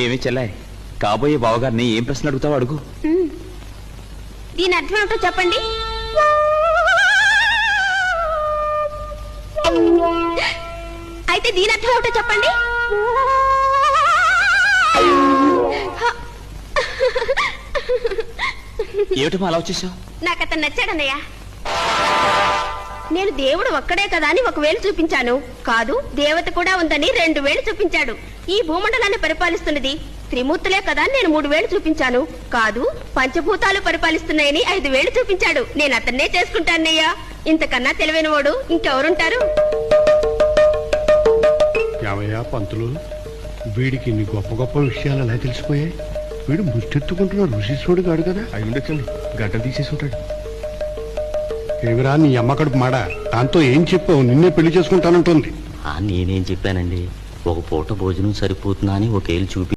ఏమి చెల్లాయి, కాబోయే బావగారిని ఏం ప్రశ్న అడుగుతావు అడుగు. దీని అర్థం ఏమిటో చెప్పండి. అయితే దీని అర్థం ఏమిటో చెప్పండి. ఏమిటమ్మా అలా వచ్చేసావు? నాకు అతను నచ్చాడన్నయ్య. నేను దేవుడు ఒక్కడే కదా అని 1 వేలు చూపించాను. కాదు, దేవత కూడా ఉందని 2 వేలు చూపించాడు. ఈ భూమండలాన్ని పరిపాలిస్తున్నది త్రిమూర్తులే కదా అని నేను 3 వేలు చూపించాను. కాదు, పంచభూతాలు పరిపాలిస్తున్నాయని 5 వేలు చూపించాడు. నేను అతన్నే చేసుకుంటానయ్యా. ఇంతకన్నా తెలివైన వాడు ఇంకెవరుంటారు? యావయ్యా పంతులు, వీడికి ఇన్ని గొప్ప గొప్ప విషయాలు ఎలా తెలిసిపోయాయి? వీడు ముష్టెత్తుకుంటున్న ఋషిశ్వరుడు కాడు కదా. అయి ఉండొచ్చండి, గంటలు తీసేసి ఉంటాడు. ఏమిరా నీ అమ్మ కడుపు మాడ, దాంతో ఏం చెప్పావు? నిన్నే పెళ్లి చేసుకుంటానంటుంది. నేనేం చెప్పానండి, ఒక పూట భోజనం సరిపోతుందా అని 1 వేలు చూపి